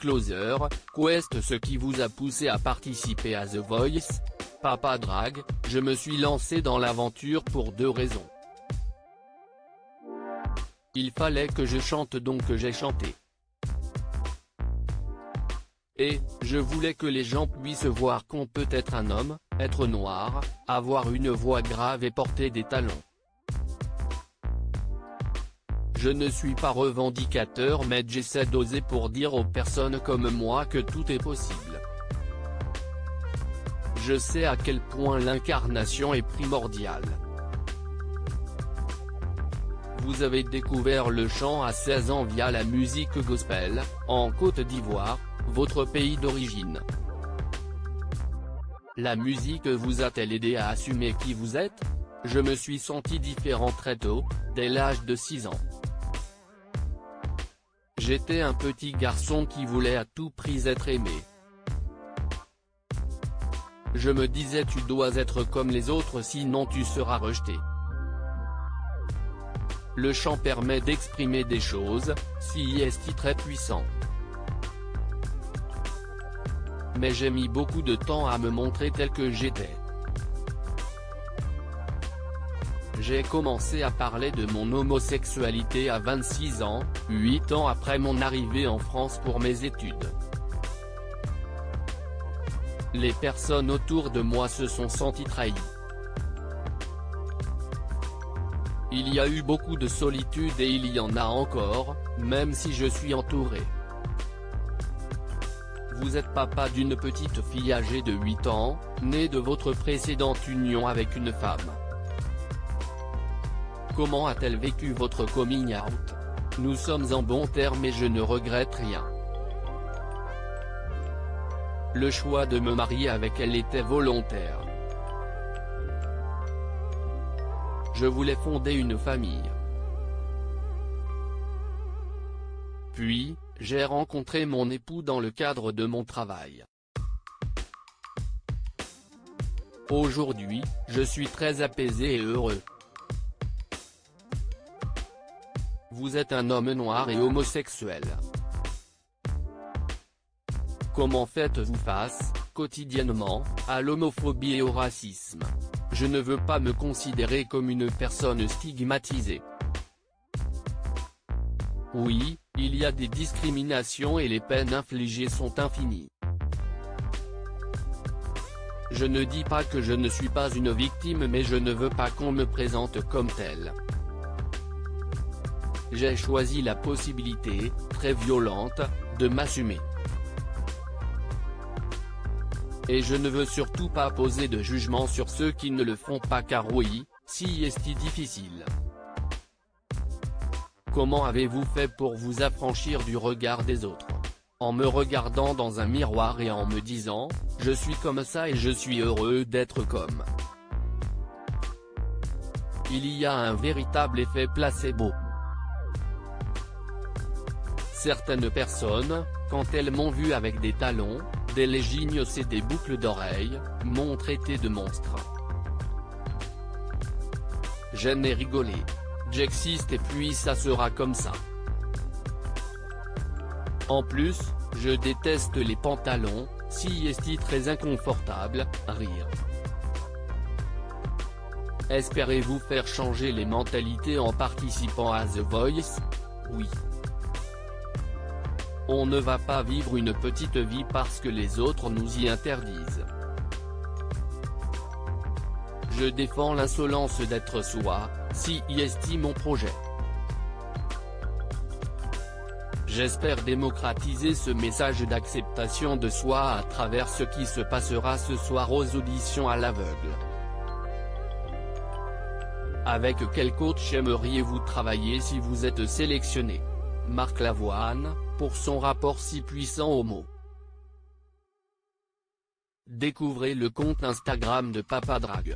Disclosure, Quest. Ce qui vous a poussé à participer à The Voice? Papa Drag, je me suis lancé dans l'aventure pour 2 raisons. Il fallait que je chante, donc j'ai chanté. Et, je voulais que les gens puissent voir qu'on peut être un homme, être noir, avoir une voix grave et porter des talons. Je ne suis pas revendicateur, mais j'essaie d'oser pour dire aux personnes comme moi que tout est possible. Je sais à quel point l'incarnation est primordiale. Vous avez découvert le chant à 16 ans via la musique gospel, en Côte d'Ivoire, votre pays d'origine. La musique vous a-t-elle aidé à assumer qui vous êtes? Je me suis senti différent très tôt, dès l'âge de 6 ans. J'étais un petit garçon qui voulait à tout prix être aimé. Je me disais tu dois être comme les autres sinon tu seras rejeté. Le chant permet d'exprimer des choses, si est très puissant. Mais j'ai mis beaucoup de temps à me montrer tel que j'étais. J'ai commencé à parler de mon homosexualité à 26 ans, 8 ans après mon arrivée en France pour mes études. Les personnes autour de moi se sont senties trahies. Il y a eu beaucoup de solitude et il y en a encore, même si je suis entouré. Vous êtes papa d'une petite fille âgée de 8 ans, née de votre précédente union avec une femme. Comment a-t-elle vécu votre coming out? Nous sommes en bons termes et je ne regrette rien. Le choix de me marier avec elle était volontaire. Je voulais fonder une famille. Puis, j'ai rencontré mon époux dans le cadre de mon travail. Aujourd'hui, je suis très apaisé et heureux. Vous êtes un homme noir et homosexuel. Comment faites-vous face, quotidiennement, à l'homophobie et au racisme? Je ne veux pas me considérer comme une personne stigmatisée. Oui, il y a des discriminations et les peines infligées sont infinies. Je ne dis pas que je ne suis pas une victime, mais je ne veux pas qu'on me présente comme telle. J'ai choisi la possibilité, très violente, de m'assumer. Et je ne veux surtout pas poser de jugement sur ceux qui ne le font pas car oui, si est difficile. Comment avez-vous fait pour vous affranchir du regard des autres? En me regardant dans un miroir et en me disant, je suis comme ça et je suis heureux d'être comme. Il y a un véritable effet placebo. Certaines personnes, quand elles m'ont vu avec des talons, des leggings et des boucles d'oreilles, m'ont traité de monstre. Je n'ai rigolé. J'existe et puis ça sera comme ça. En plus, je déteste les pantalons, si est très inconfortable, rire. Espérez-vous faire changer les mentalités en participant à The Voice? Oui. On ne va pas vivre une petite vie parce que les autres nous y interdisent. Je défends l'insolence d'être soi, si est mon projet. J'espère démocratiser ce message d'acceptation de soi à travers ce qui se passera ce soir aux auditions à l'aveugle. Avec quel coach aimeriez-vous travailler si vous êtes sélectionné? Marc Lavoine, pour son rapport si puissant homo. Découvrez le compte Instagram de Papa Drag.